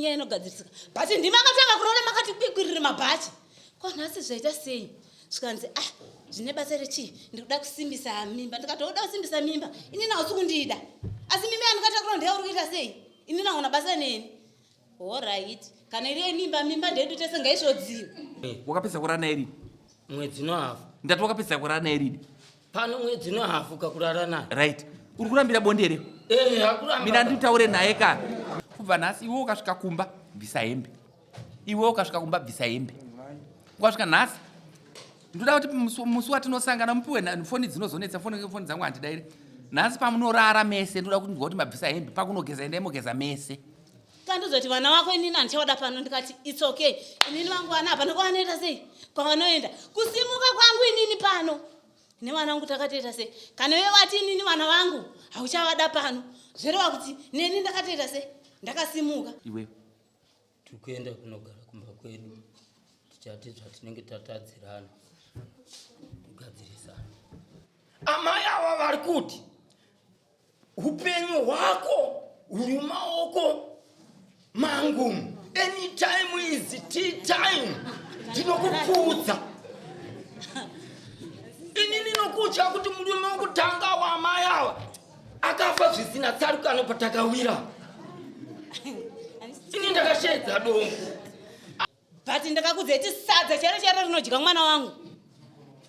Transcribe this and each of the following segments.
inyaya inogadzirisika. Bhachi ndimakatanga kuroora makati kwikwirire mabhachi. Ko nhasi zvaita sei? Zvikanzi zvine basa rechi ndikuda kusimbisa mimba. Ndikatoda kusimbisa mimba. Inini hausi kundida. Asi mimba yandikatakura ndiyo uri kuita sei? Inini hauna basa neni. All right. Kana iri mimba ndedu tese ngaizvodziwa. Wakapedza kurara naye rini? Mwedzi nohafu. Ndati wakapedza kurara naye rini? Pano mwedzi nohafu kakurara naye. Right. Uri kurambira bondere? Hakuramba. Mina nditaure naye kana. Kubva nhasi iwe ukasvika kumba bvisa hembe. Iwe ukasvika kumba bvisa hembe. Ukasvika nhasi ndoda kuti musi watinosangana mupiwe foni dzinozonetsa foni dzangu handidaire. Nhasi pamunorara mese ndoda kuti ndikuti mabvisa hembe pakunogeza endai mogeza mese. Kandozoti vana wako inini handichawada pano ndikati it's okay. Inini vangu vana apa ndokuvanoenda sei? Kwavanoenda. Kusimuka kwangu inini pano. Ine vana vangu takatoita sei? Kana wewe wati inini vana vangu hauchavada pano. Zvereva kuti neni ndakatoita sei? Ndakasimuka. Iwe tikuenda kunogara kumba kwedu. Tichati zvatinenge tatadzirana. Kugadzirisana. Amai ava vari kuti upenyu hwako huri mumaoko mangu. Anytime is tea time. Ndinokupfudza. Inini nokutya kuti murume wokutanga waamai ava akafa zvisina tsarukano patakawira. Ini ndakashedza dombo. But ndakakudzeti sadza chero rinodya mwana wangu.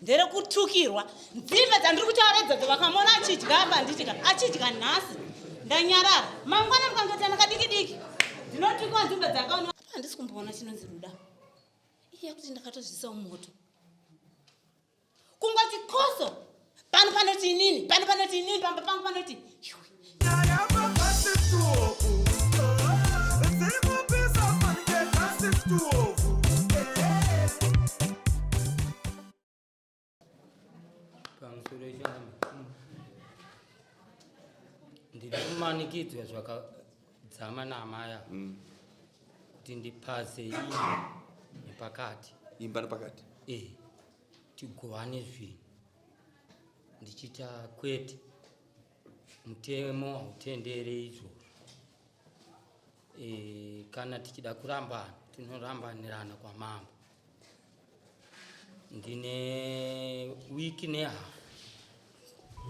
Ndere kutukirwa. Nzimbe dzandiri kutaura idzodzo vakamona achidya apa ndichika. Achidya nhasi. Ndanyarara. Mangwana mukangotana kadiki. Ndinotukwa nzimbe dzakaona. Handisi kumboona chinonzi ruda. Iya kuti ndakatozvisa moto. Kungoti koso. Pano panoti inini. Pano panoti inini. Pano panoti. Ndiri kumanikidzwa zvakadzama naamai ava kuti ndipase imba nepakati. imba nepakati? Tigovane zvinhu. Ndichita kwete mutemo hautendere izvozvo. Kana tichida kurambana tinorambanirana kwamambo. Ndine wiki nehafu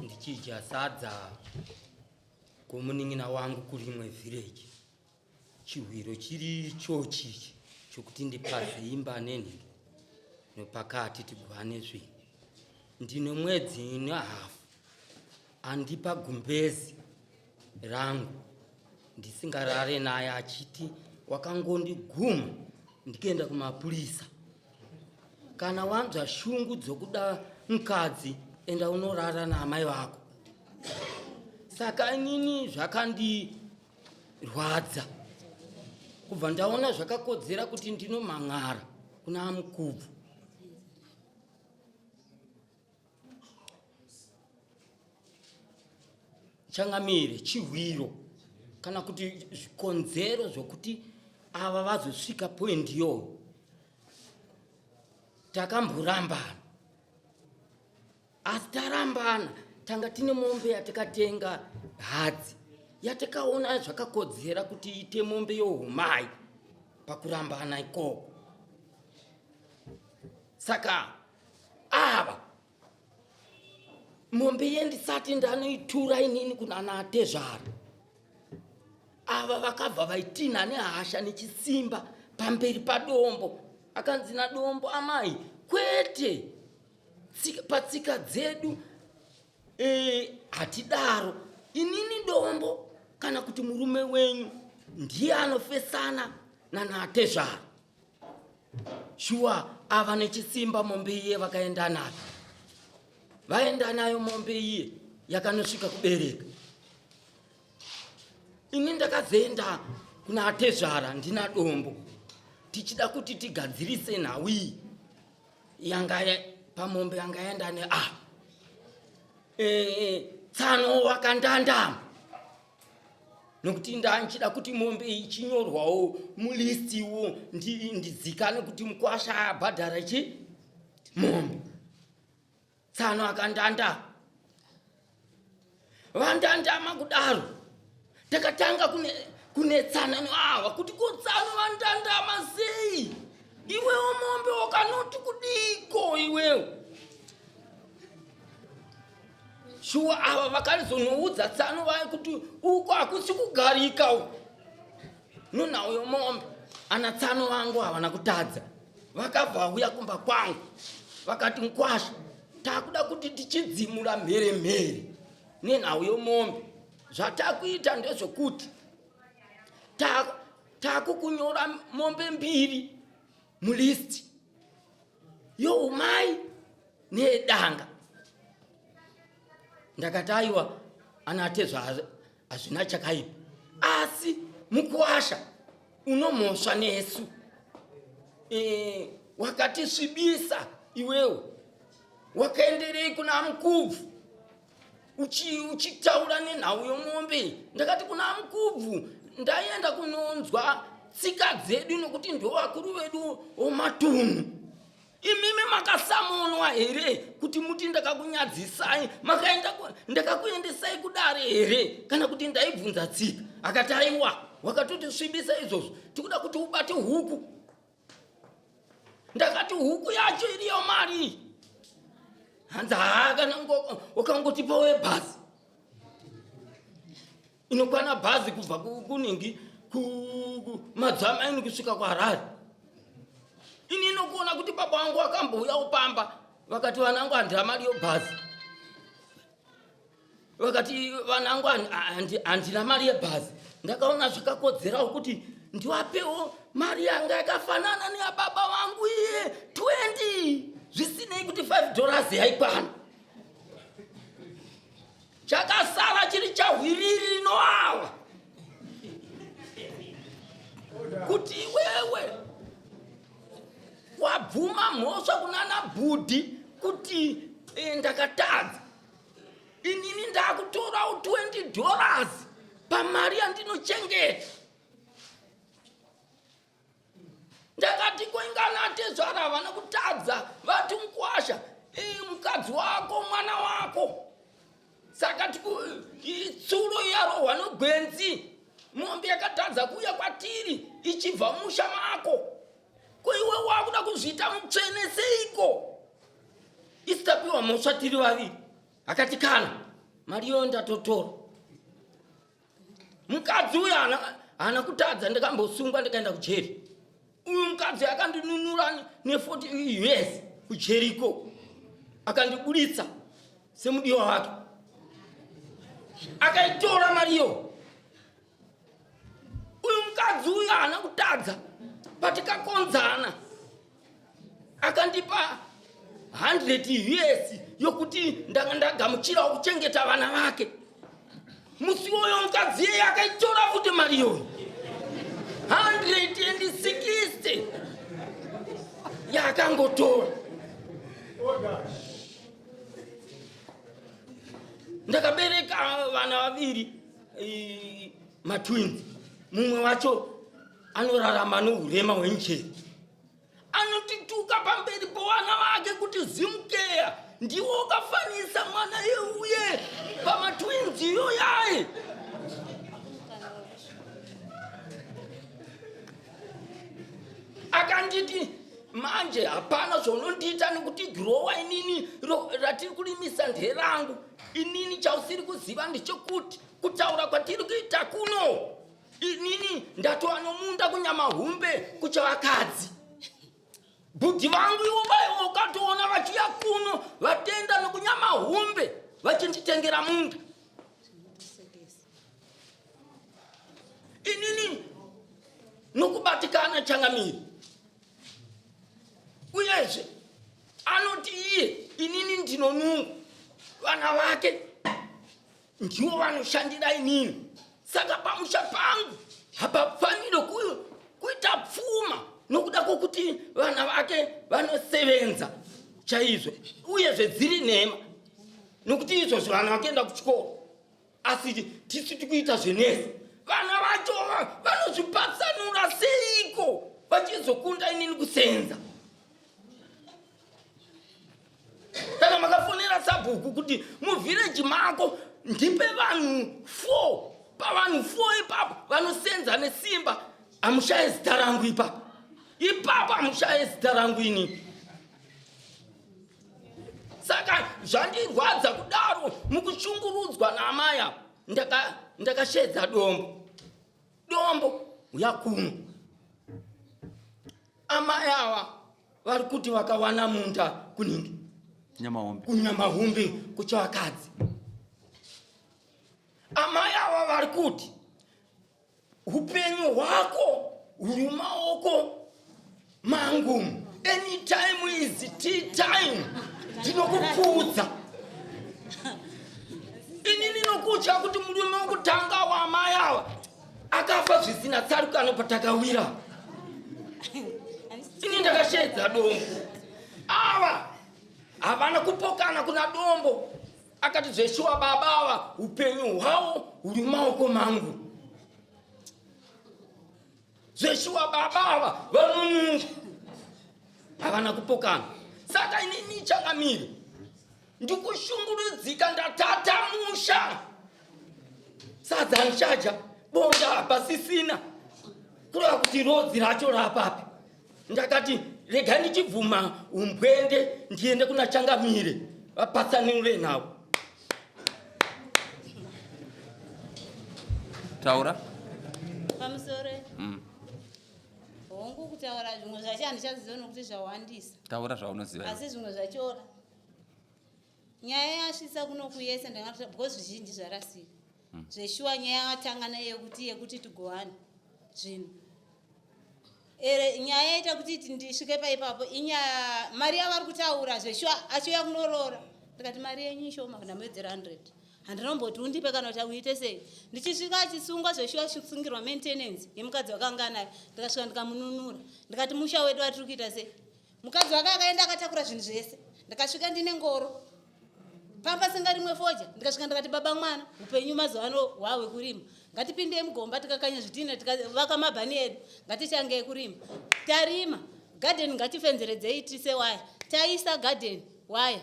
ndichidya sadza komunin'ina wangu kurimwe village. Chihwiro chiri chochichi chokuti ndipase imba nenhingi nepakati tigovane zvinhu. Ndine mwedzi nehafu andipa gumbezi rangu ndisingarare naye achiti wakangondiguma ndikaenda kumapurisa. Kana wanzwa shungu dzokuda mukadzi enda unorara naamai vako. Saka inini zvakandirwadza kubva ndaona zvakakodzera kuti ndinomhan'ara kuna mukubvu. Changamire chihwiro kana kuti zvikonzero zvokuti ava vazosvika point iyoyo. Takamborambana. Asi tarambana tanga tine mombe yatakatenga hadzi. Yatakaona zvakakodzera kuti ite mombe youmai pakurambana ikoko. Saka ava mombe yendisati ndanoitura inini kunana atezvara. Ava vakabva vaitinha nehasha nechisimba pamberi padombo. Akanzi nadombo amai kwete patsika dzedu hatidaro. Inini dombo kana kuti murume wenyu ndiye anofesana nanatezvara. Shuwa ava nechisimba mombe iye vakaenda nayo. Vaenda nayo mombe iye yakanosvika kubereka. Ini ndakazoenda kuna atezvara ndina dombo tichida kuti tigadzirise nhau iyi yanga pamombe yangaenda tsano wakandandama nokuti ndanchida kuti mombe ichinyorwawo mulistiwo ndizikane kuti mukwasha abhadhara chi mombe. Tsano akandandama. Vandandama kudaro takatanga kunetsana neava kuti kotsano vandandama sei iwewo mombe wakanoti kudiko iwewo shuwa ava vakalizonoudza tsano vaye kuti uko hakusi kugarika uko nonauyo mombe ana tsano vangu havana kutadza vakabva uya kumba kwangu vakati nkwasha takuda kuti tichidzimura mhere nenhauyo mombe zvatakuita ndezvokuti takukunyora mombe mbiri mulisti youmai nedanga ndakati aiwa anatezvo hazvina chakaipa asi mukuasha unomhosva nesu wakatisvibisa iwewo wakaenderei kuna mukubvu uchitaura nenhau yomombe ndakati kuna mukubvu ndaenda kunonzwa tsika dzedu nokuti ndo vakuru vedu omatunhu imimi makasamonwa here kuti muti ndakakunyadzisai ndakakuendesai kudare here kana kuti ndaibvunza tsika akati aiwa wakatotisvibisa izvozvo tikuda kuti ubate huku ndakati huku yacho iriyo mari hanzi kana ukangotipa webhazi inokwana bhazi kubva kuningi madzamaini kusvika kwaharare ini inokuona kuti baba vangu vakambouya upamba vakati vanangu handina mari yebhazi vakati vanangu handina mari yebhazi ndakaona zvikakodzerawo kuti ndiwapewo mari yanga yakafanana neyababa vangu iye 20 zvisinei kuti $5 yaikwana chakasara chiri chahwiriri noawa kuti wewe wabvuma mhosva kunana bhudhi kuti ndakatadza inini ndakutorawo $20 pamari yandinochengeta ndakati koinganatezvara havana kutadza vati mukwasha mukadzi wako mwana wako saka tsuro yarohwa nogwenzi mombe yakatadza kuuya kwatiri ichibva musha mako koiwe wakuda kuzviita mutsvene seiko isitapiwa mhosva tiri vaviri akati kana mariyo ndatotora mukadzi uyo hana kutadza ndakambosungwa ndikaenda kujeri uyu mukadzi akandinunura ne$40 kujeriko akandibuditsa semudiwa wake akaitora mariyo uyu mukadzi uyu hana kutadza patikakonzana akandipa $100 yokuti ndanga ndagamuchirawo kuchengeta vana vake musi woyo mukadzi yeye akaitora futi mariyo $160 yakangotora ndakabereka vana vaviri matwins mumwe wacho anorarama nourema hwenjeri anotituka pamberi povana vake kuti zimukeya ndiwo ukafanisa mwana yeuye pamatwins iyo yaye akanditi manje hapana zvonondiita nekuti growa inini ratiri kurimisa nderangu inini chausiri kuziva ndechekuti kutaura kwatiri kuita kuno inini ndatova nomunda kunyamahumbe kuchavakadzi bhudhi vangu ivo vaivo ukatoona vachiya kuno vatenda nokunyamahumbe vachinditengera munda inini nokubatikana changamiri uyezve anoti iye inini ndinonungu vana vake ndivo vanoshandira inini saka pamusha pangu hapafanire kuita pfuma nokuda kwokuti vana vake vanosevenza chaizvo uyezve dziri nhema nokuti izvozvo vana vakuenda kuchikoro asi tisi tikuita zvenezi vana vacho vanozvipatsanura seiko vachizokunda inini kusenza makafonera sabhuku kuti muvhireji mako ndipe vanhu 4 pavanhu 4 ipapo vanosenza nesimba amushaye zita rangu ipapo amushaye zita rangu ini. Saka zvandirwadza kudaro mukushungurudzwa naamaya ndakashedza dombo uya kuno. Amai ava vari kuti vakawana munda kuningi kunyamahombe kuchavakadzi. Amai ava vari kuti upenyu hwako huri maoko mangu, anytime is tea time. Ndinokupfuudza ini ndinokutya kuti murume wokutanga waamai ava akafa zvisina tsarukano patakawira. Ini ndakashedza dombo. Ava havana kupokana kuna dombo. Akati zveshuwa baba ava upenyu hwavo huri maoko mangu. Zveshuwa baba ava vanonunga havana kupokana. Saka inini changamire ndikushungurudzika ndatatamusha sadza nshaja bonda pasisina kureva kuti rodzi racho rapapi. Ndakati rega ndichibvuma umbwende ndiende kuna Changamire vapatsanure navo. Taura pamusore hongu kutaura zvimwe zvacho handichaziva nokuti zvawandisa. Taura zvaunoziva. Asi zvimwe zvachora nyaya yasvitsa kuno kuyesa ndangati because zvizhinji zvarasika zveshuwa nyaya yatangana yekuti tigowana zvinhu nyaya yaita kuti ndisvike paipapo inyaya mari yavari kutaura zveshuwa achiuya kunoroora ndikati mari yenyu ishoma kana mwedzi 100 handinomboti undipe kana kuti uite sei. Ndichisvika achisungwa zveshuwa achisungirwa maintenance yemukadzi wakanga naye ndikasvika ndikamununura ndikati musha wedu watiri kuita sei. Mukadzi wake akaenda akatakura zvinhu zvese. Ndikasvika ndine ngoro pamba singa rimwe foja ndikasvika ndikati baba mwana upenyu mazuva ano hwawe kurima ngatipinde mugomba tikakanya zvidhina tikavaka mabhani edu ngatichange kurima tarima garden ngatifenzeredzei tise waya taisa garden waya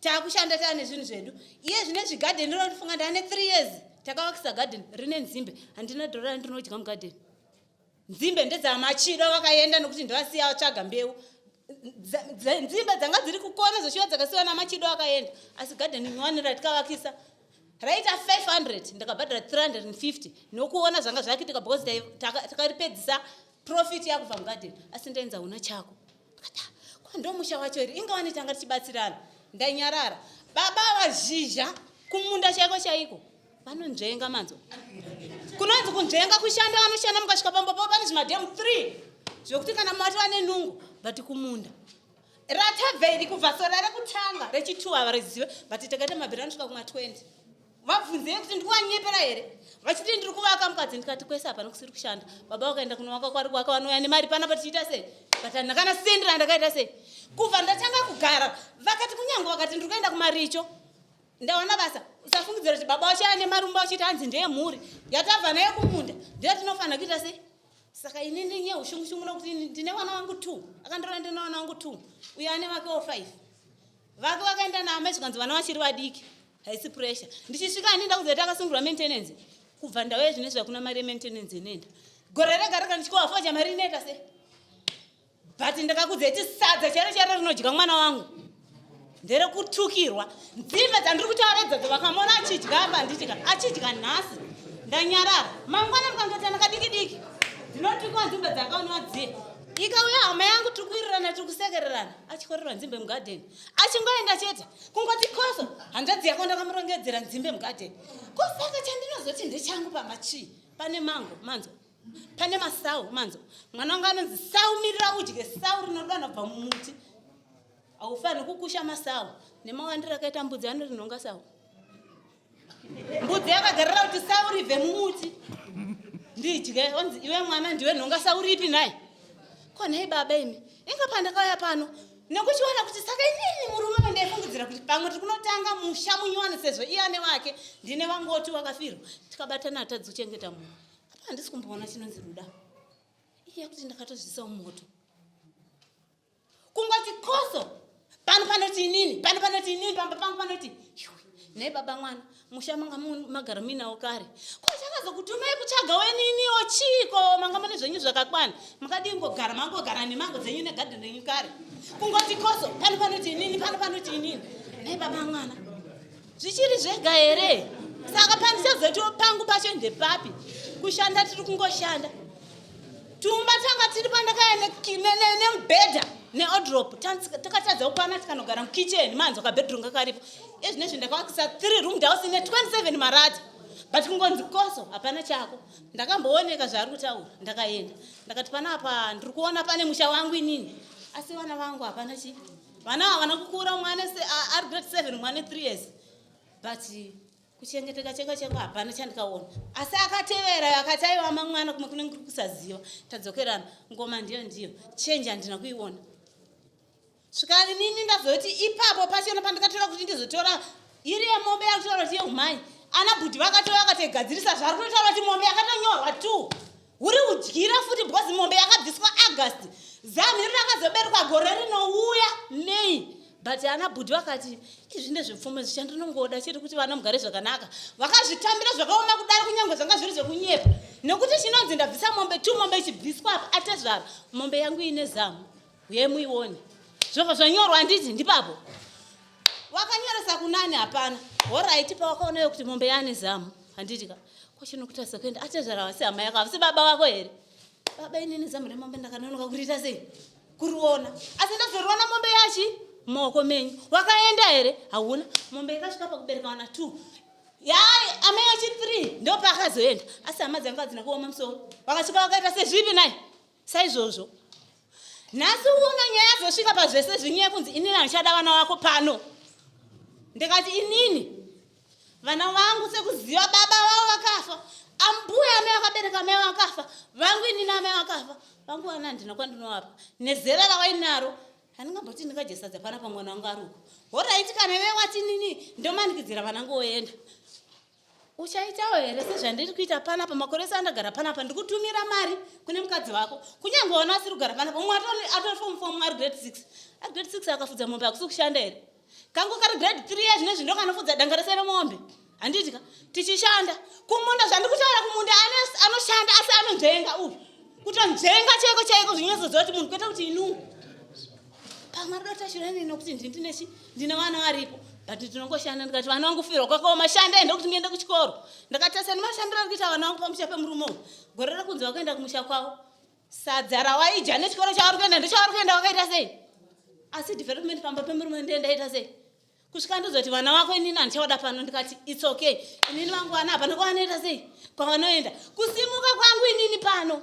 takushanda tane zvinhu zvedu iye zvine zvigarden rinofunga ndane 3 years takavakisa garden rine nzimbe handina dhora ndinodya mugarden. Nzimbe ndedzamachido vakaenda nokuti ndovasiya vatsvaga mbeu. Nzimbe dzanga dziri kukona zveshuwa dzakasiwa namachido akaenda asi garden iwanira tikavakisa raita 500 ndakabhadhara 350 nokuona zvanga zvakitika because takaripedzisa profit yakubva mugarden asi ndaenza una chako ndikati kwandomusha wacho iri ingawani tanga tichibatsirana ndanyarara. Baba vazhizha kumunda chaiko vanonzvenga manzo kunonzi kunzvenga kushanda vanoshanda mukasvika pambopo pane zvimadhemu 3 zvokuti kana mati vane nungu bati kumunda ratabveri kubva sora rekutanga rechitu ava rezive bati takaita mabhiri anosvika kuma20 vabvunzei kuti ndikuwanyepera here vachiti ndiri kuvaka mukadzi ndikati kwese hapa nokusiri kushanda. Baba wakaenda kunovaka kwari kwaka vanouya nemari panapa tichiita sei but handakana sendera ndakaita sei kubva ndatanga kugara vakati kunyange vakati ndiri kuenda kumaricho ndaona basa usafungidzira kuti baba wacho ane marumba uchiti hanzi ndeyemhuri yatabva naye kumunda ndiyo tinofanira kuita sei. Saka ini ndinye ushungu nokuti ndine mwana wangu 2 akandorora ndine mwana wangu 2 uyo ane make 5 vake vakaenda naamai zvikanzi vana vachiri vadiki haisi pressure. Ndichisvika ani ndakuziva takasungirwa maintenance kubva ndauya zvinezvi hakuna mari yemaintenance inoenda gore rega rega ndichikuvafoja mari inoita sei but ndakakuziva kuti sadza chero rinodya mwana wangu nderekutukirwa. Nzimbe dzandiri kutaura idzodzo vakamona achidya apa ndichika achidya nhasi ndanyarara mangwana ndikangoti ndakadiki ndinotukwa nzimbe dzakaonwa dziye ikauya hama yangu tikuwirirana tikusekererana achikorerwa nzimbe mugarden achingoenda chete kungoti koso hanzvadzi yako ndakamurongedzera nzimbe mugarden kosaka chandinozoti ndechangu pamachi pane mango manzo pane masau manzo mwana wangu anonzi sau mirira udye sau rinodana bva mumuti haufaniri kukusha masau nemawandiro akaita mbudzi anorinhonga sau mbudzi yakagarira kuti sau ribve mumuti ndidye onzi iwe mwana ndiwe nhonga sau ripi naye konai baba imi inga pandakauya pano nekuchiona kuti saka inini murume vandaifungidzira kuti pamwe tiri kunotanga musha munyowani sezvo iye ane wake ndine wangoti wakafirwa tikabatana hatadzi kuchengeta munhu apa handisi kumboona chinonzi ruda iye kuti ndakatozvisa mumoto kungoti koso pano panoti inini pano panoti inini pamba pangu panoti ne baba mwana musha manga magara minawo kare ko chakazokutumai kutsvaga weniniwo chiko manga mane zvenyu zvakakwana makadingogara mangogara nemango dzenyu negadheni renyu kare kungoti koso pano panoti inini pano panoti inini ne baba mwana zvichiri zvega here saka pandichazotiwo pangu pacho ndepapi kushanda tiri kungoshanda tumba tanga tiri pandakaenda nemubhedha neodrop takatadza kukwana tikanogara mukitchen manzo kabedroom kakaripo ezvinezvi ndakavakisa 3 room house ine 27 marata but kungonzi koso hapana chako ndakambooneka zvaari kutaura ndakaenda ndakati panapa ndiri kuona pane musha wangu inini asi vana vangu hapana chi vana havana kukura mwana ari grade 7 mwana 3 years but kuchengeteka cheko hapana chandikaona asi akatevera akati aiwa mwana kumwe kunenge kuri kusaziva tadzokerana ngoma ndiyo change handina kuiona svikari nini ndazoti ipapo pachona pandikatora kuti ndizotora iri yemombe yakutora kuti yeumai ana bhudhi vakatora vakategadzirisa zvari kunotaura kuti mombe yakatonyorwa tu uri kudyira futi because mombe yakabviswa August zamiri rakazoberekwa gore rinouya May but ana bhudhi vakati izvi ndezvepfuma zvichandinongoda chiri kuti vana mugare zvakanaka vakazvitambira zvakaoma kudaro kunyange zvanga zviri zvekunyepa nekuti chinonzi ndabvisa mombe 2 mombe ichibviswa apa atezvara mombe yangu ine zamu uye muione zvobva zvanyorwa handiti ndipapo wakanyoresa kunani hapana alright pawakaonayo kuti mombe yane zamu handitika kwachinokutarisa kuenda atezvara wasi hama yako havisi baba wako here baba inini zamu remombe ndakanonoka kuriita sei kuriona asi ndazoriona mombe yachi maoko menyu wakaenda here hauna mombe yakasvika pakubereka wana 2 yai amayachi 3 ndo paakazoenda asi hama dzanga hadzina kuoma musoro vakasvika vakaita sezvipi naye saizvozvo nhasi uno nyaya dzosvika pazvese zvinyaya kunzi inini handichada vana vako pano ndikati inini vana vangu sekuziva baba vavo vakafa ambuya amai vakabereka amai vakafa vangu inini amai vakafa vangu vana handina kwandinovapa nezera ravainaro handingamboti ndingajesadza panapa mwana wangu ari uko horaiti kana iwe wati nini ndomanikidzira vanangu oenda uchaitawo here sezvandiri kuita panapa makore ese andagara panapa ndikutumira mari kune mukadzi wako kunyange ona asiri kugara panapa umwe atori form ari grade 6 ari grade 6 akafudza mombe akusi kushanda here kangu kari grade 3 yazvinezvi ndokanofudza danga rese remombe handitika tichishanda kumunda zvandikutaura kumunda anoshanda asi anonzvenga uyu kutonzvenga chaiko zvinyozoziva kuti munhu kwete kuti inungu pamwe rodotashirani nokuti ndine vana varipo but tinongoshanda ndikati vana vangu firwa kwakaoma shanda ende kuti ndiende kuchikoro ndakatasa nemashambiro ari kuita vana vangu pamusha pemurume uyu gore rekunzi vakaenda kumusha kwavo sadza rawaidya nechikoro chavari kuenda ndechavari kuenda vakaita sei asi development pamba pemurume ndendaita sei kusvika ndozoti vana vako inini handichawada pano ndikati its okay inini vangu vana hapana kwavanoita sei kwavanoenda kusimuka kwangu inini pano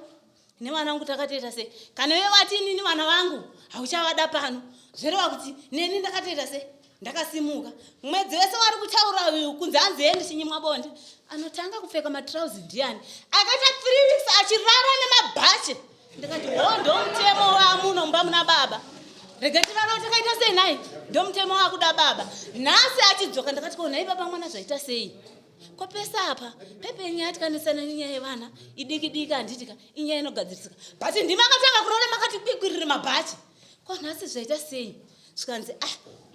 nevana vangu takatoita sei kana iwe wati inini vana vangu hauchavada pano zvereva kuti neni ndakatoita sei ndakasimuka mwedzi wese wari kutaura uyu kunzi hanziendi chinyimwa bonde anotanga kupfeka matrauzi ndiani akaita 3 weeks achirara nemabhachi ndikati ndo mutemo wamunomba muna baba regati varo takaita sei naye ndo mutemo wakuda baba nhasi achidzoka ndakati ko nhai baba mwana zvaita sei kopesa apa pepenyaya tikanesana nenyaya yevana idiki handitika inyaya inogadzirisika but ndimi akatanga kuroora makati kwikwirire mabhachi ko nhasi zvaita sei zvikanzi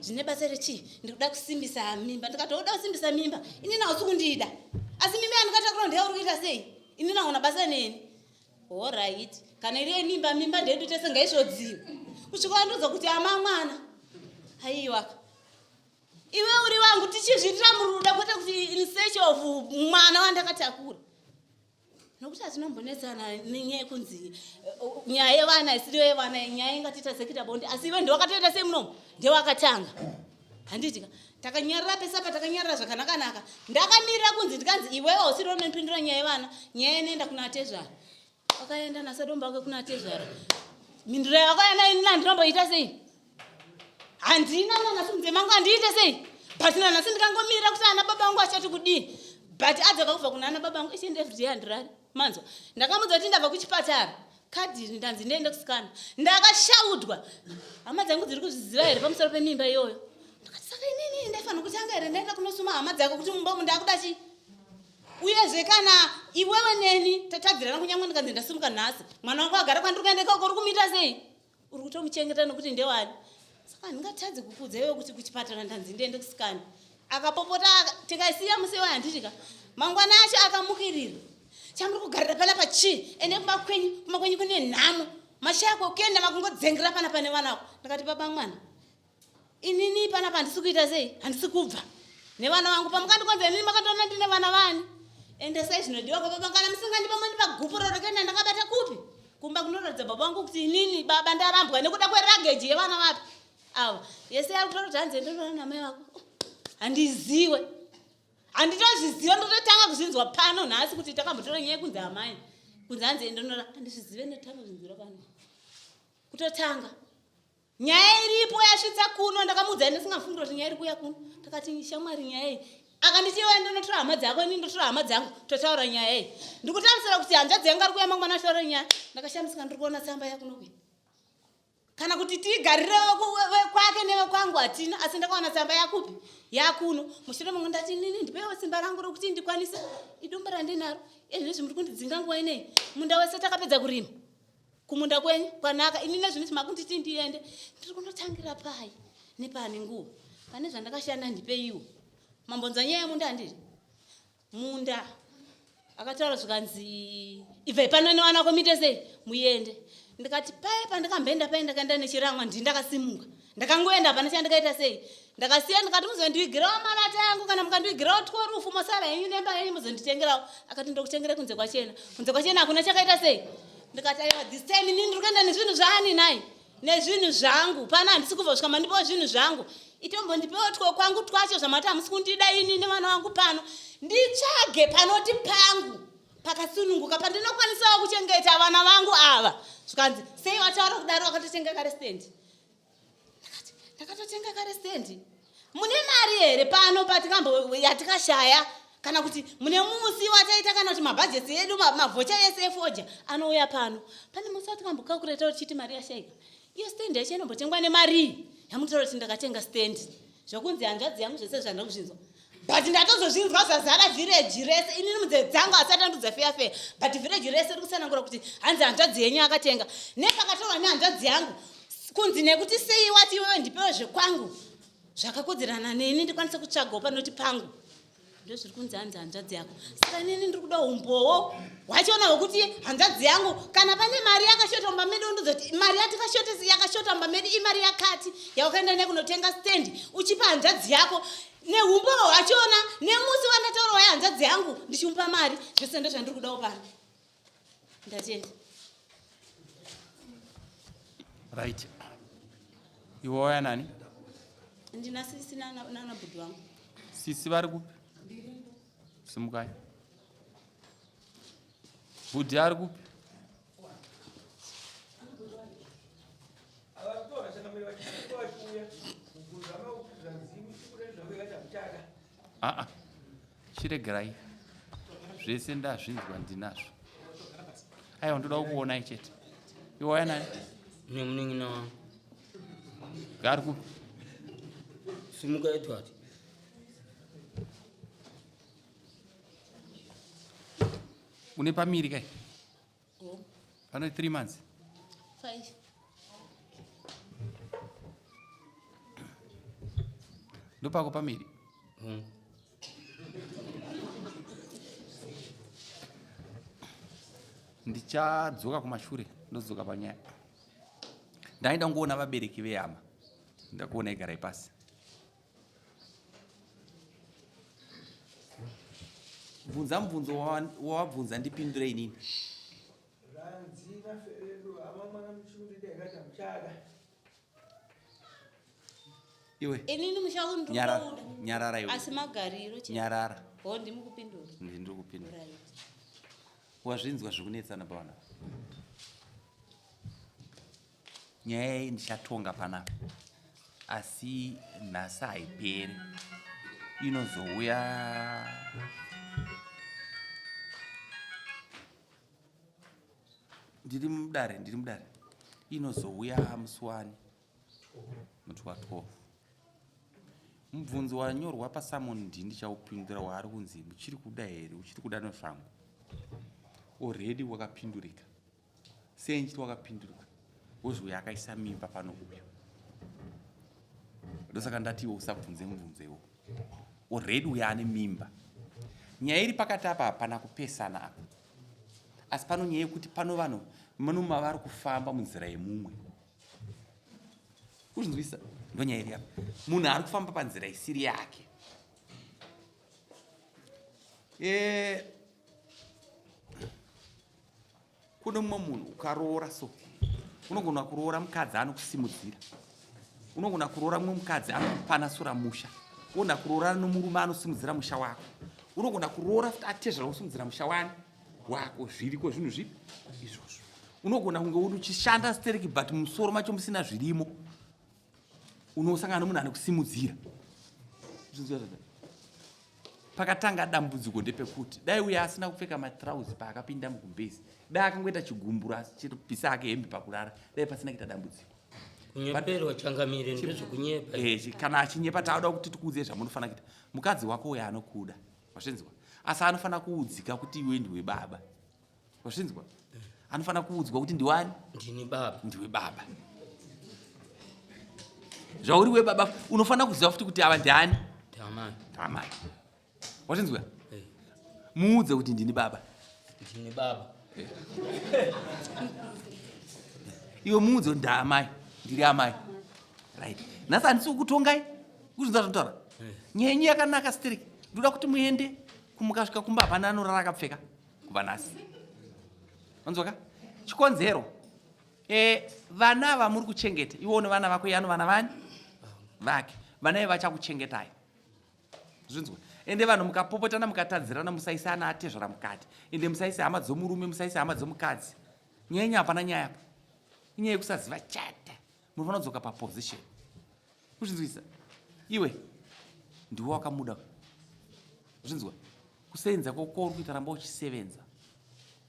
zvine basa rechi ndikuda kusimbisa mimba ndikati uda kusimbisa mimba inini hausi kundida asi mimba yandikatakura ndeyauri kuita sei inini hauna basa neni alright kana iriye mimba ndedu tese ngaizvodziwa kusvika wandudzwa kuti ama mwana haiwaka iwe uri wangu tichizviitira muruda kwete kuti in search of mwana wandakatakura nokuti hazvinombonetsana nenyaya yekunzi nyaya yevana isiriyo yevana nyaya ingatiita sekita bonde asi iwe ndewakatoita sei munomu ndewakatanga handitika takanyarira pesapa takanyarira zvakanakanaka ndakamirira kunzi ndikanzi iwewo hausiriwo nopindura nyaya yevana nyaya inoenda kuna atezvara wakaenda nasadomba wake kuna atezvara mindura yakaenda inini handinomboita sei handina nanasi munze mangu handiite sei but nanasi ndikangomirira kuti ana baba vangu achati kudii but adzoka kubva kuna ana baba vangu ichendevhiti handirari manzwa ndakamudza kuti ndabva kuchipatara kadhi ndanzi ndiende kusikana ndakashaudwa hama dzangu dziri kuzviziva here pamusoro pemimba iyoyo ndakati saka inini ndaifanira kutanga here ndaenda kunosuma hama dzako kuti mumba umu ndakuda chi uyezve kana iwewe neni tatadzirana kunyangwe ndikanzi ndasimuka nhasi mwana wangu agara kwandiri kuenda ikoko uri kumita sei uri kutomuchengeta nokuti ndewani saka handingatadzi kukudza iwe kuti kuchipatara ndanzi ndiende kusikana akapopota tikaisiya musewa handitika mangwana acho akamukirira chamuri kugarira panapa chii ende kumakwenyu kune nhamo mashako kuenda makungodzengera panapa nevanako ndakati baba mwana inini panapa handisi kuita sei handisi kubva nevana vangu pamukandikonza inini makatoona ndine vana vani ende sai zvinodiwa kwababa kana musingandipa mandipagupuro rekuenda ndakabata kupi kumba kunoratidza baba vangu kuti inini baba ndarambwa nekuda kwerageji yevana vapi ava yese ari kutora kuti hanzi ndinoona namai vako handiziwe handitozviziva ndototanga kuzvinzwa pano nhasi kuti takambotora nyaya yekunzi amai kunzi hanzi ndinora handizvizive ndotanga kuzvinzwira pano kutotanga nyaya iripo yasvitsa kuno ndakamuudza ndisingafungiri kuti nyaya iri kuya kuno takati shamwari nyaya iyi akandichiva ndinotora hama dzako ini ndotora hama dzangu totaura nyaya iyi ndikutamisira kuti hanzvadzi yangu ari kuya mangwana ashora nyaya ndakashamisika ndiri kuona tsamba yakunokuya kana kuti tigarire kwake nevekwangu hatina asi ndakaona tsamba yakupi yakuno mushure mumwe ndati inini ndipewo simba rangu rokuti ndikwanise idumba randinaro ezvinezvi muri kundidzinga nguva inei munda wese takapedza kurima kumunda kwenyu kwanaka ini nezvinoti makunditi ndiende ndiri kundotangira pai nepane nguva pane zvandakashanda ndipeiwo mambonza nyaya yemunda handiri munda akataura zvikanzi ibvai pano newanako mite sei muende ndikati pai pandikambenda pai ndakaenda nechiramwa ndindakasimuka ndakangoenda pana chandikaita sei ndakasiya ndikati muzondiwigirawo marata yangu kana mukandiwigirawo tworufu mosara yenyu nemba yenyu muzonditengerawo akati ndokutengera kunze kwachena hakuna chakaita sei ndikati aiwa this time inini ndiri kuenda nezvinhu zvaani nai nezvinhu zvangu pana handisi kubva kusvika mandipewo zvinhu zvangu itombondipewo two kwangu twacho zvamati hamusi kundida ini nevana vangu pano nditsvage panoti pangu pakasununguka pandinokwanisawo kuchengeta vana vangu ava zvikanzi sei wataura kudaro wakatotenga kare stendi ndakatotenga kare stendi mune mari here pano yatikashaya kana kuti mune musi wataita kana kuti mabhajeti edu mavhocha ese efoja anouya pano pane musi watikambokakureta uchiti mari yashaika iyo stendi yacho inombotengwa nemari yamutaura kuti ndakatenga stendi zvokunzi hanzvadzi yangu zvese zvandira kuzvinzwa but ndatozozvinzwa zvazara vhireji rese inini munzeve dzangu asati andudza feafea but vhireji rese ri kusanangura kuti hanzi hanzvadzi yenyu akatenga nepakataurwa nehanzvadzi yangu kunzi nekuti sei wati iwewe ndipewo zvekwangu zvakakodzerana neni ndikwanise kutsvagawo panoti pangu ndozviri kunzi hanzi hanzvadzi yako saka inini ndiri kuda umbowo wachiona hwekuti hanzvadzi yangu kana pane mari yakashota mumba medu undozoti mari yatikashotesi yakashota mumba medu imari yakati yawakaenda nekunotenga stendi uchipa hanzvadzi yako neumbo hwachiona nemusi wandataura wayanzvadzi yangu ndichimupa mari zvese ndo zvandiri kudawo pano ndatenda right iwe waya nani ndina sisi nana bhudhi wangu sisi vari kupi simukai bhudhi ari kupi chiregerai zvese ndazvinzwa ndinazvo aiwa ndoda kuonai chete iwe waya nani nemunin'ina wangu gari kupi simuka etwati une pamiri kai pano 3 months 5 ndopako pamiri ndichadzoka kumashure ndodzoka panyaya ndaida ngoona vabereki vehama ndakuona igarai pasi bvunza mubvunzo wawabvunza ndipindure inini iwe inini mushauri ndikuuda nyarara iwe asi magariro nyarara ho ndimukupindura ndiri kupindura wazvinzwa zvikunetsana pawana nyaya iyi ndichatonga panapa asi nhasi haiperi inozouya ndiri mudare inozouya musi musi wa12 mubvunzo wanyorwa pasamon ndichaupindura waari kunzi uchiri kuda here uchiri kuda nezvangu already wakapindurika sei nchiti wakapindurika wozvouya akaisa mimba pano uyu ndosaka ndati iwe usabvunze mubvunzo iwo already uyo ane mimba. Nyaya iri pakati apa hapana kupesana apa. Asi pano nyaya yekuti pano vanhu munuma vari kufamba munzira yemumwe. Uzvinzwisa? Ndo nyaya iri apa. Munhu ari kufamba panzira isiri yake. Kune mumwe munhu ukaroora so. Unogona kuroora mukadzi anokusimudzira. Unogona kuroora mumwe mukadzi anokupanasura musha. Unogona kuroora nomurume anosimudzira musha wako. Unogona kuroora atezvera kusimudzira musha wako. Zviriko zvinhu zvipi izvozvo. Unogona kunge uchishanda stereki but mumusoro macho musina zvirimo. Unosangana nomunhu anokusimudzira. Pakatanga dambudziko ndepekuti dai uya asina kupfeka matrauzi paakapinda mugumbezi. Dai akangoita chigumbura chiripisa ake hembe pakurara. Dai pasina kuita dambudziko. Kunyeperwa changamire ndezvokunyepa. Kana achinyepa taada kuti tikuudze zvamunofana kuita. Mukadzi wako uya anokuda. Wazvinzwa? Asi anofana kuudzika kuti iwe ndiwe baba. Wazvinzwa? Anofana kuudzwa kuti ndiwani? Ndini baba. Ndiwe baba. Zvauri we baba unofana kuziva futi kuti ava ndiani? Tamai. Wazvinzwa? Muudze kuti ndini baba. Ndini baba. Iwe muudze kuti ndaamai. Ndiri amai. Right. Nhasi handisi kukutongai? Kuzvinzwa zvinotaura? Nyenye yakanaka stereki. Ndoda kuti muende kumukasvika kumba hapana anorara akapfeka kubva nhasi. Wanzwaka? Chikonzero. Vana vamuri kuchengeta. Iwo nevana vako yano vana vani? Vake. Vana iva vachakuchengetai. Zvinzwa? Ende vanhu mukapopotana mukatadzirana musaisa ana atezvera mukati. Ende musaisa hama dzomurume musaisa hama dzomukadzi. Nyenya hapana nyaya apa. Inyaya yekusaziva chata. Munofana kudzoka paposition. Kuzvinzwisa? Iwe ndiwe wakamuda. Zvinzwa? Kusenza kwako uri kuita ramba uchisevenza.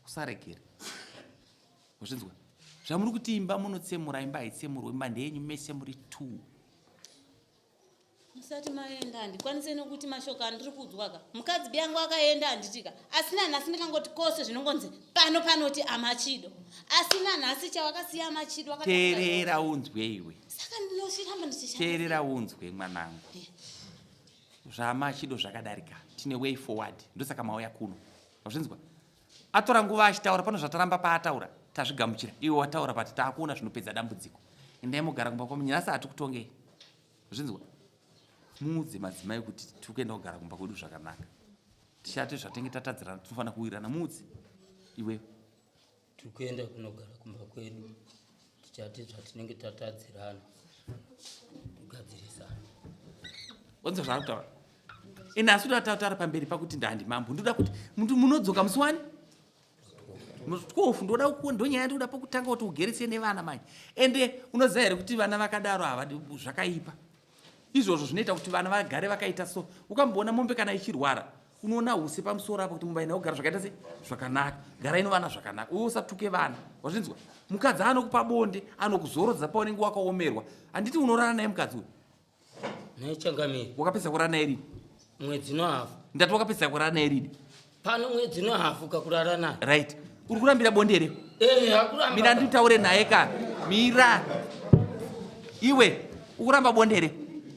Kusarekera. Zvinzwa? Zvamuri kuti imba munotsemura imba haitsemurwe imba ndeyenyu mese muri 2. Musati maenda handikwanise nokuti mashoko andiri kudzwaka. Mukadzi biyangu akaenda handitika. Asina nhasi ndikangoti kose zvinongonzi panoti amachido. Asina nhasi chawakasiya amachido. Teerera unzwe iwe. Saka ndinoshiramba ndichishanda. Teerera unzwe mwanangu. Zvamachido zvakadarika. Tine way forward. Ndosaka mauya kuno. Wazvinzwa? Atora nguva achitaura pano zvataramba paataura. Tazvigamuchira. Iwe wataura pati taakuona zvinopedza dambudziko. Endai mugara kumba kwenyu. Nhasi hatikutongei. Wazvinzwa? Muudze madzimai kuti tikuenda kugara kumba kwedu zvakanaka. Tishate zvatenge tatadzirana tinofana kuwirana. Muudze iwe. Tikuenda kunogara kumba kwedu. Tichate zvatinenge tatadzirana. Kugadzirisana. Wanzwa zvaakutaura? Ende asi tautaura pamberi pakuti ndandi mambo. Ndoda kuti munodzoka musiwani? Mutwofu ndoda ndonyaya ndoda pakutanga kuti ugerise nevana manje. Ende unoziva here kuti vana vakadaro havadi zvakaipa. Izvozvo zvinoita kuti vana vagare vakaita so. Ukamboona mombe kana ichirwara, unoona huse pamusoro apo kuti mumba ina kugara zvakaita sei? Zvakanaka. Gara ino vana zvakanaka. Uye usatuke vana. Wazvinzwa? Mukadzi anokupa bonde, anokuzorodza paunenge wakaomerwa. Handiti unorara naye mukadzi uyu? Naye Changamire. Wakapedza kurara naye rini? Mwedzi nohafu. Ndati wakapedza kurara naye rini? Pano mwedzi nohafu kakurara naye. Right. Uri kurambira bonde here? Hakuramba. Mira nditaure naye ka. Mira. Iwe, ukuramba bonde here?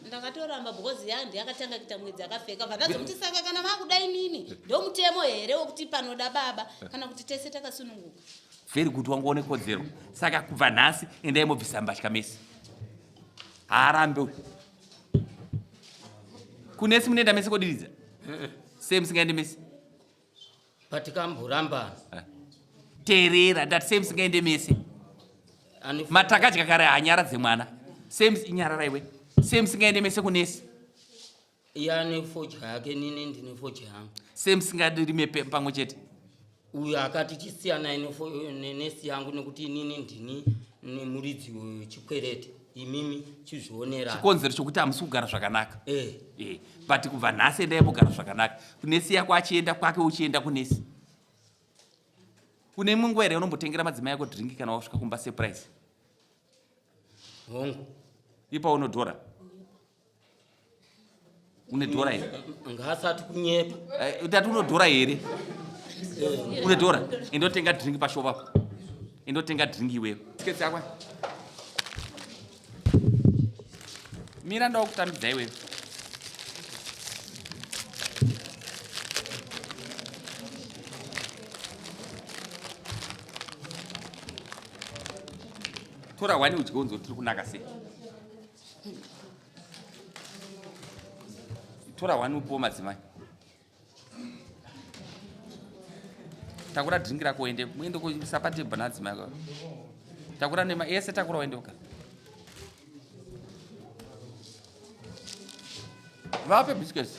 Ndakatoramba bhozi yandi yakatanga kuita mwedzi akapfeka. Vandazokuti saka kana makudai nini? Ndo mutemo here wokuti panoda baba kana kuti tese takasununguka. Very good wanguone kodzero. Saka kubva nhasi endai mobvisa mbatya mese. Haarambe uyu. Kunesi munoenda mese kodiridza? Sei musingaendi mese? Patikamborambana. Teerera ndati sei musingaende mese? Matakadya kare hanyara dzemwana. Sei inyarara iwe? Sei musingaende mese kunesi? Iye ane fodya yake nini ndine fodya yangu. Sei musingadirime pamwe chete? Uyu akati chisiyana nenesi yangu nekuti inini ndini muridzi wechikwerete. Imimi chizvionera. Chikonzero chokuti hamusi kugara zvakanaka. But kubva nhasi endai mugara zvakanaka. Kunesi yako achienda kwake uchienda kunesi. Kune mungu here unombotengera madzimai yako dringi kana wasvika kumba surprise? Hongu. Ipa unodhora? Une dhora here? Ngaasati kunyepa. Utati unodhora here? Une dhora? Endotenga dringi pashovapo. Endotenga dringi iwewe. Tiketi yakwa. Mira ndawo kutambidza iwewe. tora wani uchigonzo tiri kunaka sei. Tora wani upo madzimai. Takura dringi rako uende muende kuisa patebha nadzimai kwako. Takura nema ese takura uende uka. Vape biscuits.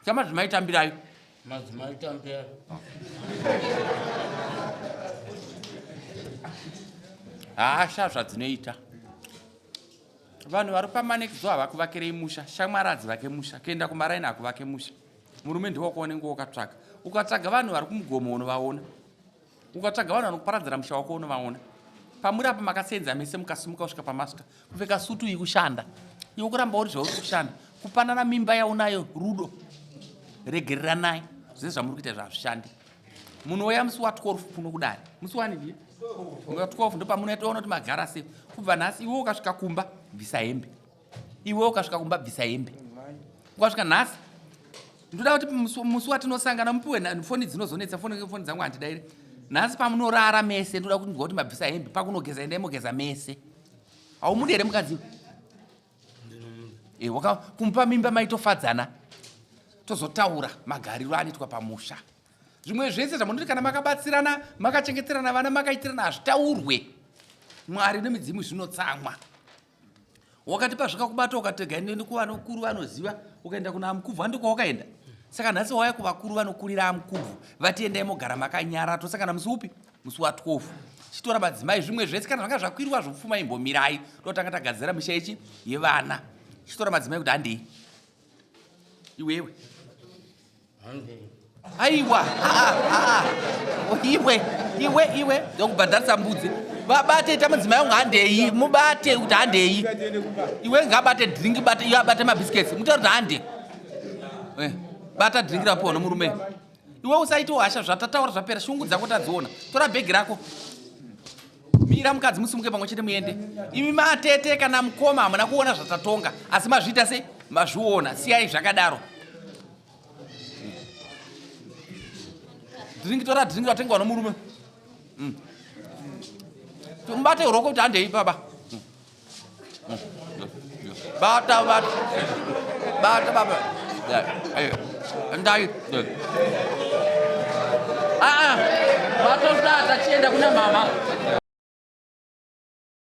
Kama zvimaitambirayo. Madzimai tambira. Shazva dzinoita. Vanhu vari pamanekdzo havakuvakirei musha, shamwaradzi vake musha, kuenda kumaraini hakuvake musha. Murume ndiwo kuonenga ukatsvaga. Ukatsvaga vanhu vari kumugomo unovaona. Ukatsvaga vanhu vanokuparadzira musha wako unovaona. Pamuri apa makasenza mese mukasimuka kusvika pamasika. Kupfeka sutu iyi kushanda. Iwe kuramba uri zvauri kushanda. Kupanana mimba yaunayo rudo. Regereranai. Zvese zvamuri kuita zvazvishandi. Munouya musi wa12 kuno kudare. Musi wani ndiye? Musi wa12 ndo pamunoona kuti magara sei. Kubva nhasi iwe ukasvika kumba bvisa hembe. Iwe ukasvika kumba bvisa hembe. Ukasvika nhasi ndoda kuti musi watinosangana mupiwe foni dzinozonetsa foni dzangu handidaire. Nhasi pamunorara mese ndoda kuti ndikuti mabvisa hembe pakunogeza endai mogeza mese. Haumudi here mukadzi? Kumupa mimba maitofadzana. Tozotaura magariro anoitwa pamusha. Zvimwe zvese zvamunoti kana makabatsirana, makachengeterana vana, makaitirana hazvitaurwe. Mwari nemidzimu zvinotsamwa. Wakati pazvikakubata ukatega ende kuvanokuru vanoziva, ukaenda kuna mukuvhu handiko wakaenda. Saka nhasi wauya kuvakuru vanokurira mukuvhu, vatiendai mogara makanyara. Tosangana musi upi? Musi wa12. Chitora madzimai zvimwe zvese kana zvanga zvakwiriwa zvopfuma imbomirai. Totanga tagadzira misha ichi yevana. Chitora madzimai kuti handei. Iwewe. Aiwa, iwe, ndokubhadharisa mbudzi. Vabate ita mudzimai wangu handei, mubate kuti handei. Iwe ngabate dringi, iwe abate mabhisiketsi, mutaura kuti hande. Bata dringi rapona murume. Iwe usaiti hasha zvatataura zvapera, shungu dzako tadziona. Tora bhegi rako. Mira mukadzi musimuke pamwe chete muende. Imi matete kana mukoma hamuna kuona zvatatonga, asi mazviita sei? Mazviona, siyai zvakadaro. Dringi tora dringi ratengwa nomurume. Mubate uroko kuti handei baba. Bata baba. Ndai. Batosata chienda kuna mama.